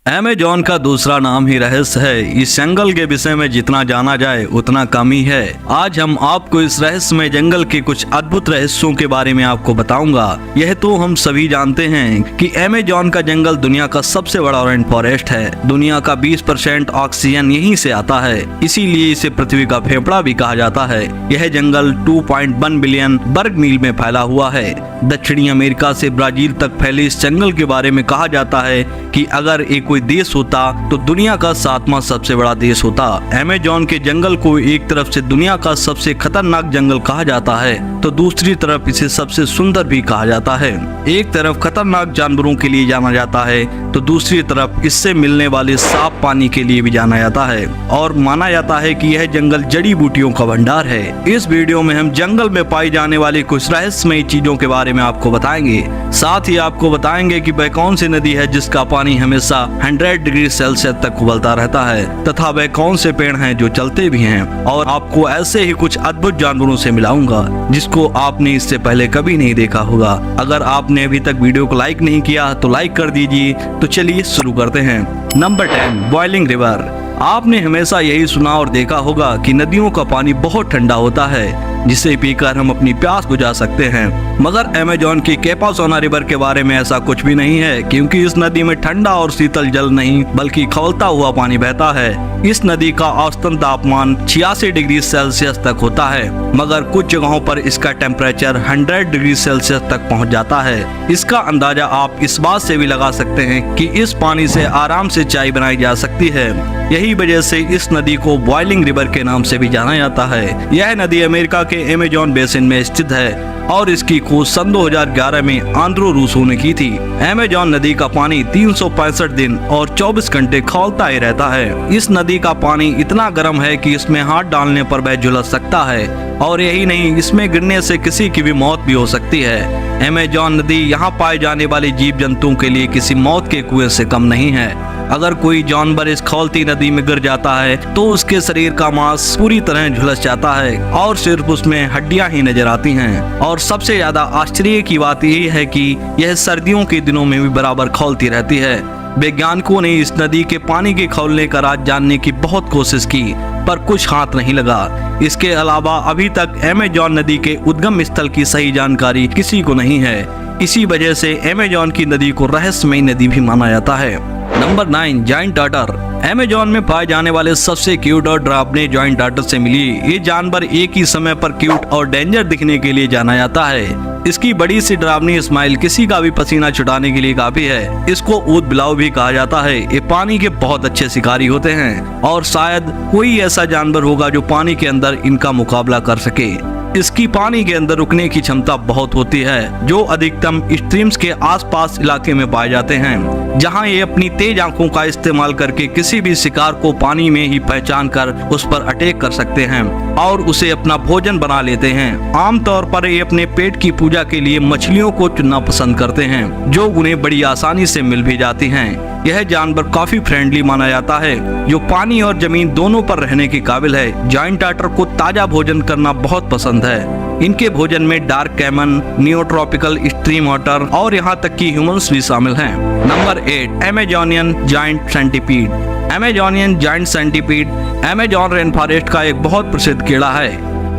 Amazon का दूसरा नाम ही रहस्य है। इस जंगल के विषय में जितना जाना जाए उतना कम ही है। आज हम आपको इस रहस्यमय जंगल के कुछ अद्भुत रहस्यों के बारे में आपको बताऊंगा। यह तो हम सभी जानते हैं कि अमेजॉन का जंगल दुनिया का सबसे बड़ा रेन फॉरेस्ट है। दुनिया का 20% ऑक्सीजन यहीं से आता है, इसीलिए इसे पृथ्वी का फेफड़ा भी कहा जाता है। यह जंगल 2.1 बिलियन वर्ग मील में फैला हुआ है। दक्षिणी अमेरिका से ब्राजील तक फैले इस जंगल के बारे में कहा जाता है कि अगर एक कोई देश होता तो दुनिया का 7वां सबसे बड़ा देश होता। अमेजॉन के जंगल को एक तरफ से दुनिया का सबसे खतरनाक जंगल कहा जाता है तो दूसरी तरफ इसे सबसे सुंदर भी कहा जाता है। एक तरफ खतरनाक जानवरों के लिए जाना जाता है तो दूसरी तरफ इससे मिलने वाले साफ पानी के लिए भी जाना जाता है और माना जाता है कि यह जंगल जड़ी बूटियों का भंडार है। इस वीडियो में हम जंगल में पाई जाने वाली कुछ रहस्यमय चीजों के बारे में आपको बताएंगे। साथ ही आपको बताएंगे कि वह कौन सी नदी है जिसका पानी हमेशा 100 डिग्री सेल्सियस तक उबलता रहता है तथा वह कौन से पेड़ हैं जो चलते भी हैं। और आपको ऐसे ही कुछ अद्भुत जानवरों से मिलाऊंगा जिसको आपने इससे पहले कभी नहीं देखा होगा। अगर आपने अभी तक वीडियो को लाइक नहीं किया तो लाइक कर दीजिए। तो चलिए शुरू करते हैं। Number 10, boiling river. आपने हमेशा यही सुना और देखा होगा कि नदियों का पानी बहुत ठंडा होता है जिसे पीकर हम अपनी प्यास बुझा सकते हैं, मगर अमेजॉन की कैपासोना रिवर के बारे में ऐसा कुछ भी नहीं है, क्योंकि इस नदी में ठंडा और शीतल जल नहीं बल्कि खौलता हुआ पानी बहता है। इस नदी का औसतन तापमान 86 डिग्री सेल्सियस तक होता है, मगर कुछ जगहों पर इसका टेम्परेचर 100 डिग्री सेल्सियस तक पहुंच जाता है। इसका अंदाजा आप इस बात से भी लगा सकते हैं कि इस पानी से आराम से चाय बनाई जा सकती है। यही वजह से इस नदी को बॉइलिंग रिवर के नाम से भी जाना जाता है। यह नदी अमेरिका के अमेजॉन बेसिन में स्थित है और इसकी खोज सन 2011 में आंद्रो रूसो ने की थी। अमेजॉन नदी का पानी 365 दिन और 24 घंटे खौलता ही रहता है। इस नदी का पानी इतना गर्म है कि इसमें हाथ डालने पर वह झुलस सकता है और यही नहीं, इसमें गिरने से किसी की भी मौत भी हो सकती है। अमेजॉन नदी यहाँ पाए जाने वाले जीव जंतुओं के लिए किसी मौत के कुएं से कम नहीं है। अगर कोई जानवर इस खौलती नदी में गिर जाता है तो उसके शरीर का मांस पूरी तरह झुलस जाता है और सिर्फ उसमें हड्डियां ही नजर आती हैं। और सबसे ज्यादा आश्चर्य की बात यही है कि यह सर्दियों के दिनों में भी बराबर खौलती रहती है। वैज्ञानिकों ने इस नदी के पानी के खौलने का राज जानने की बहुत कोशिश की पर कुछ हाथ नहीं लगा। इसके अलावा अभी तक अमेजॉन नदी के उद्गम स्थल की सही जानकारी किसी को नहीं है। इसी वजह से अमेजॉन की नदी को रहस्यमय नदी भी माना जाता है। Number 9, giant tartar. अमेजॉन में पाए जाने वाले सबसे क्यूट और डरावने जायंट टार्टर से मिली। ये जानवर एक ही समय पर क्यूट और डेंजर दिखने के लिए जाना जाता है। इसकी बड़ी सी डरावनी स्माइल किसी का भी पसीना छुड़ाने के लिए काफी है। इसको ऊद बिलाव भी कहा जाता है। ये पानी के बहुत अच्छे शिकारी होते हैं और शायद कोई ऐसा जानवर होगा जो पानी के अंदर इनका मुकाबला कर सके। इसकी पानी के अंदर रुकने की क्षमता बहुत होती है, जो अधिकतम स्ट्रीम्स के आसपास इलाके में पाए जाते हैं, जहां ये अपनी तेज आंखों का इस्तेमाल करके किसी भी शिकार को पानी में ही पहचान कर उस पर अटैक कर सकते हैं और उसे अपना भोजन बना लेते हैं। आमतौर पर ये अपने पेट की पूजा के लिए मछलियों को चुनना पसंद करते हैं, जो उन्हें बड़ी आसानी से मिल भी जाती हैं। यह जानवर काफी फ्रेंडली माना जाता है, जो पानी और जमीन दोनों पर रहने के काबिल है। जायंट टार्टर को ताजा भोजन करना बहुत पसंद है। इनके भोजन में डार्क कैमन, नियोट्रॉपिकल स्ट्रीम वाटर और यहाँ तक कि ह्यूमंस भी शामिल हैं। Number 8, Amazonian giant centipede. Amazonian giant centipede Amazon rain forest का एक बहुत प्रसिद्ध कीड़ा है।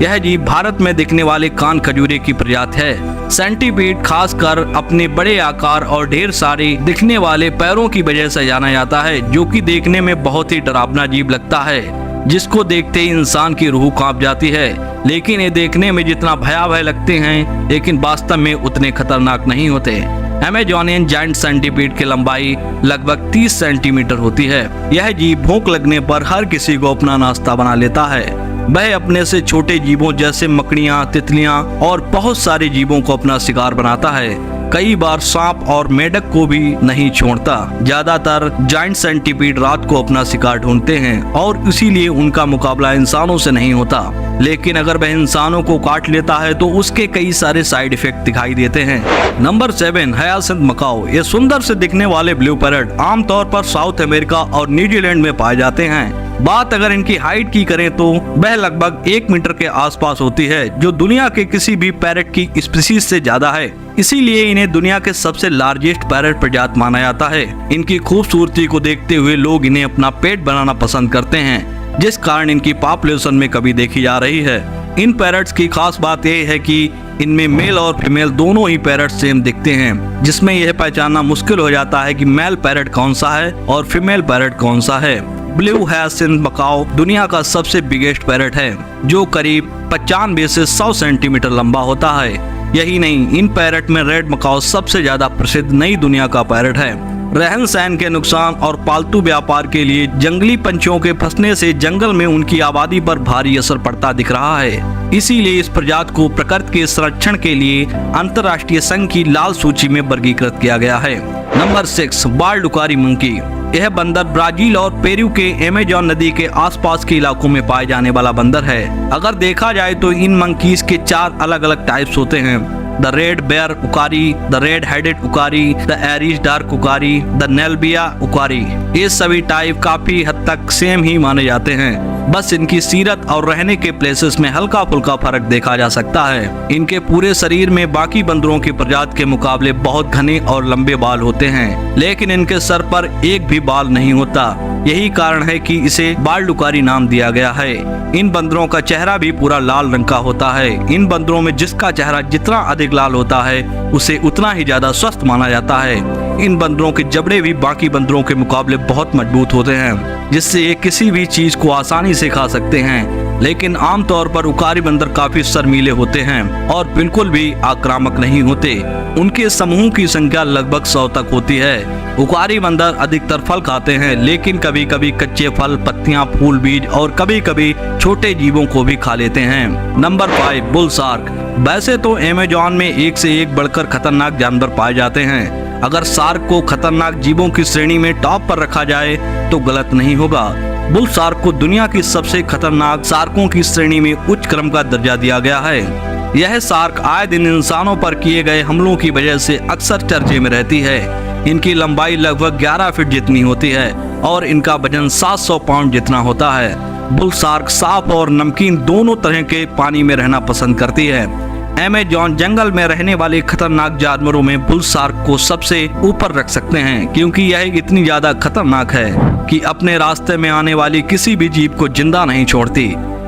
यह जीव भारत में दिखने वाले कान खजूरे की प्रजाति है। सेंटीपीड खासकर अपने बड़े आकार और ढेर सारे दिखने वाले पैरों की वजह से जाना जाता है, जो कि देखने में बहुत ही डरावना जीव लगता है, जिसको देखते ही इंसान की रूह कांप जाती है। लेकिन ये देखने में जितना भयावह लगते हैं लेकिन वास्तव में उतने खतरनाक नहीं होते। अमेजोनियन जायंट सेंटीपीड की लंबाई लगभग 30 सेंटीमीटर होती है। यह जीव भूख लगने पर हर किसी को अपना नाश्ता बना लेता है। वह अपने से छोटे जीवों जैसे मकड़ियाँ, तितलियाँ और बहुत सारे जीवों को अपना शिकार बनाता है। कई बार सांप और मेढक को भी नहीं छोड़ता। ज्यादातर जायंट सेंटीपीड रात को अपना शिकार ढूंढते हैं और इसीलिए उनका मुकाबला इंसानों से नहीं होता। लेकिन अगर वह इंसानों को काट लेता है तो उसके कई सारे साइड इफेक्ट दिखाई देते हैं। Number 7, hyacinth macaw. ये सुंदर से दिखने वाले ब्लू पैरट आमतौर पर साउथ अमेरिका और न्यूजीलैंड में पाए जाते हैं। बात अगर इनकी हाइट की करें तो वह लगभग 1 मीटर के आसपास होती है, जो दुनिया के किसी भी पैरेट की स्पीशीज से ज्यादा है। इसीलिए इन्हें दुनिया के सबसे लार्जेस्ट पैरेट प्रजाति माना जाता है। इनकी खूबसूरती को देखते हुए लोग इन्हें अपना पेट बनाना पसंद करते हैं, जिस कारण इनकी पॉपुलेशन में कमी देखी जा रही है। इन पैरट्स की खास बात यह है कि इनमें मेल और फीमेल दोनों ही पैरट सेम दिखते हैं, जिसमें यह पहचानना मुश्किल हो जाता है कि मेल पैरट कौन सा है और फीमेल पैरट कौन सा है। ब्लू हायसिंथ मकाओ दुनिया का सबसे बिगेस्ट पैरट है, जो करीब 95 से 100 सेंटीमीटर लंबा होता है। यही नहीं, इन पैरट में रेड मकाओ सबसे ज्यादा प्रसिद्ध नई दुनिया का पैरट है। रहन सहन के नुकसान और पालतू व्यापार के लिए जंगली पंछियों के फंसने से जंगल में उनकी आबादी पर भारी असर पड़ता दिख रहा है। इसीलिए इस प्रजाति को प्रकृति के संरक्षण के लिए अंतर्राष्ट्रीय संघ की लाल सूची में वर्गीकृत किया गया है। नंबर 6, बाल उकारी मंकी। यह बंदर ब्राजील और पेरू के अमेज़न नदी के आसपास के इलाकों में पाए जाने वाला बंदर है। अगर देखा जाए तो इन मंकीज के 4 अलग अलग टाइप्स होते हैं: the red bare uakari, the red headed uakari, the Irish dark uakari, the Neblina uakari. ये सभी टाइप काफी हद तक सेम ही माने जाते हैं, बस इनकी सीरत और रहने के प्लेसेस में हल्का फुल्का फर्क देखा जा सकता है। इनके पूरे शरीर में बाकी बंदरों की प्रजाति के मुकाबले बहुत घने और लंबे बाल होते हैं, लेकिन इनके सर पर एक भी बाल नहीं होता। यही कारण है कि इसे बाल डुकारी नाम दिया गया है। इन बंदरों का चेहरा भी पूरा लाल रंग का होता है। इन बंदरों में जिसका चेहरा जितना अधिक लाल होता है, उसे उतना ही ज्यादा स्वस्थ माना जाता है। इन बंदरों के जबड़े भी बाकी बंदरों के मुकाबले बहुत मजबूत होते हैं, जिससे ये किसी भी चीज को आसानी से खा सकते हैं। लेकिन आमतौर पर उकारी बंदर काफी शर्मीले होते हैं और बिल्कुल भी आक्रामक नहीं होते। उनके समूह की संख्या लगभग 100 तक होती है। उकारी बंदर अधिकतर फल खाते हैं, लेकिन कभी कभी कच्चे फल, पत्तियां, फूल, बीज और कभी कभी छोटे जीवों को भी खा लेते हैं। Number 5, bull shark. वैसे तो अमेज़न में एक से एक बढ़कर खतरनाक जानवर पाए जाते हैं। अगर शार्क को खतरनाक जीवों की श्रेणी में टॉप पर रखा जाए तो गलत नहीं होगा। बुल शार्क को दुनिया की सबसे खतरनाक शार्कों की श्रेणी में उच्च क्रम का दर्जा दिया गया है। यह शार्क आए दिन इंसानों पर किए गए हमलों की वजह से अक्सर चर्चे में रहती है। इनकी लंबाई लगभग 11 फीट जितनी होती है और इनका वजन 700 पाउंड जितना होता है। बुल शार्क साफ और नमकीन दोनों तरह के पानी में रहना पसंद करती है। अमेज़न जंगल में रहने वाले खतरनाक जानवरों में बुल शार्क को सबसे ऊपर रख सकते हैं, क्योंकि यह इतनी ज्यादा खतरनाक है कि अपने रास्ते में आने वाली किसी भी जीव को जिंदा नहीं छोड़ती।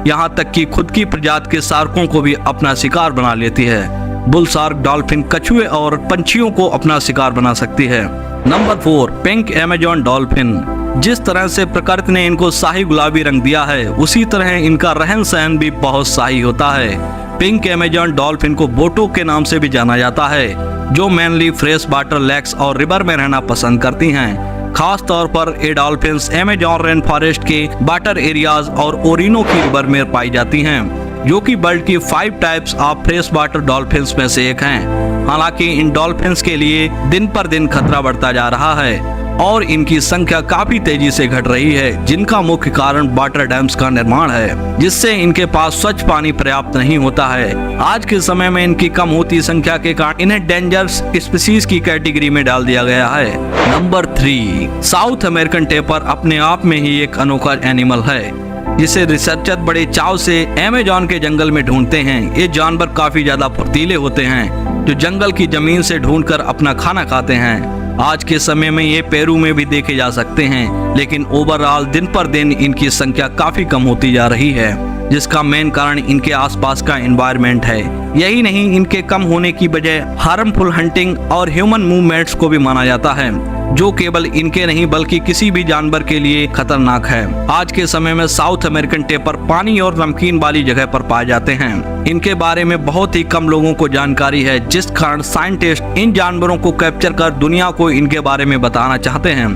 यहाँ तक कि खुद की प्रजाति के शार्कों को भी अपना शिकार बना लेती है। बुल शार्क डॉल्फिन, कछुए और पंछियों को अपना शिकार बना सकती है। Number 4, pink Amazon dolphin. जिस तरह से प्रकृति ने इनको शाही गुलाबी रंग दिया है, उसी तरह इनका रहन सहन भी बहुत शाही होता है। पिंक अमेज़न डॉल्फिन को बोटो के नाम से भी जाना जाता है, जो मेनली फ्रेश वाटर लेक्स और रिवर में रहना पसंद करती हैं। खास तौर पर ये डॉल्फिन्स अमेज़न रेन फॉरेस्ट के वाटर एरियाज और ओरिनो की रिवर में पाई जाती हैं, जो कि वर्ल्ड की 5 types of fresh water dolphins में से एक हैं। हालांकि इन डॉल्फिन्स के लिए दिन पर दिन खतरा बढ़ता जा रहा है और इनकी संख्या काफी तेजी से घट रही है, जिनका मुख्य कारण वाटर डैम्स का निर्माण है, जिससे इनके पास स्वच्छ पानी पर्याप्त नहीं होता है। आज के समय में इनकी कम होती संख्या के कारण इन्हें डेंजरस स्पीशीज की कैटेगरी में डाल दिया गया है। नंबर 3, साउथ अमेरिकन टेपर अपने आप में ही एक अनोखा एनिमल है, जिसे रिसर्चर बड़े चाव से अमेज़न के जंगल में ढूंढते हैं। ये जानवर काफी ज्यादा फुर्तीले होते हैं, जो जंगल की जमीन से ढूंढकर अपना खाना खाते हैं। आज के समय में ये पेरू में भी देखे जा सकते हैं, लेकिन ओवरऑल दिन पर दिन इनकी संख्या काफी कम होती जा रही है, जिसका मेन कारण इनके आसपास का एनवायरनमेंट है। यही नहीं, इनके कम होने की वजह हार्मफुल हंटिंग और ह्यूमन मूवमेंट्स को भी माना जाता है, जो केवल इनके नहीं बल्कि किसी भी जानवर के लिए खतरनाक है। आज के समय में साउथ अमेरिकन टेपर पानी और नमकीन वाली जगह पर पाए जाते हैं। इनके बारे में बहुत ही कम लोगों को जानकारी है, जिस कारण साइंटिस्ट इन जानवरों को कैप्चर कर दुनिया को इनके बारे में बताना चाहते हैं।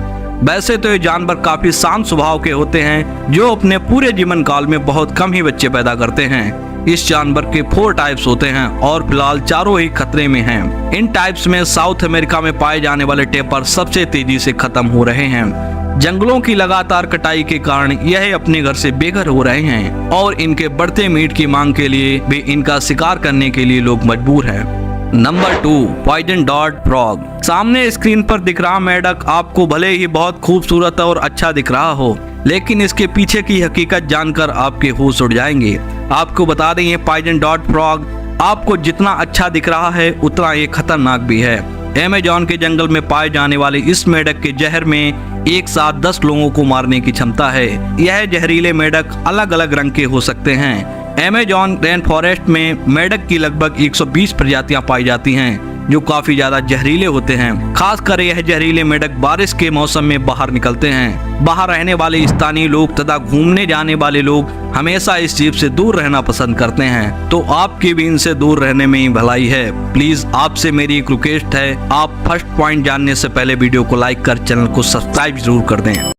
वैसे तो ये जानवर काफी शांत स्वभाव के होते हैं, जो अपने पूरे जीवन काल में बहुत कम ही बच्चे पैदा करते हैं। इस जानवर के 4 टाइप्स होते हैं और फिलहाल चारों ही खतरे में हैं। इन टाइप्स में साउथ अमेरिका में पाए जाने वाले टेपर सबसे तेजी से खत्म हो रहे हैं। जंगलों की लगातार कटाई के कारण यह अपने घर से बेघर हो रहे हैं और इनके बढ़ते मीट की मांग के लिए भी इनका शिकार करने के लिए लोग मजबूर हैं। नंबर 2, पॉइजन डॉट फ्रॉग। सामने स्क्रीन पर दिख रहा मेंढक आपको भले ही बहुत खूबसूरत और अच्छा दिख रहा हो, लेकिन इसके पीछे की हकीकत जानकर आपके होश उड़ जाएंगे। आपको बता दें, ये पॉइजन डॉट फ्रॉग आपको जितना अच्छा दिख रहा है उतना ये खतरनाक भी है। अमेज़न के जंगल में पाए जाने वाले इस मेंढक के जहर में एक साथ 10 लोगों को मारने की क्षमता है। यह जहरीले मेंढक अलग अलग रंग के हो सकते हैं। अमेज़न रेन फॉरेस्ट में मेंढक की लगभग 120 प्रजातियां पाई जाती हैं, जो काफी ज्यादा जहरीले होते हैं। खासकर यह जहरीले मेंढक बारिश के मौसम में बाहर निकलते हैं। बाहर रहने वाले स्थानीय लोग तथा घूमने जाने वाले लोग हमेशा इस जीव से दूर रहना पसंद करते हैं, तो आपकी भी इनसे दूर रहने में ही भलाई है। प्लीज आपसे मेरी एक रिक्वेस्ट है, आप फर्स्ट पॉइंट जानने से पहले वीडियो को लाइक कर चैनल को सब्सक्राइब जरूर कर दें।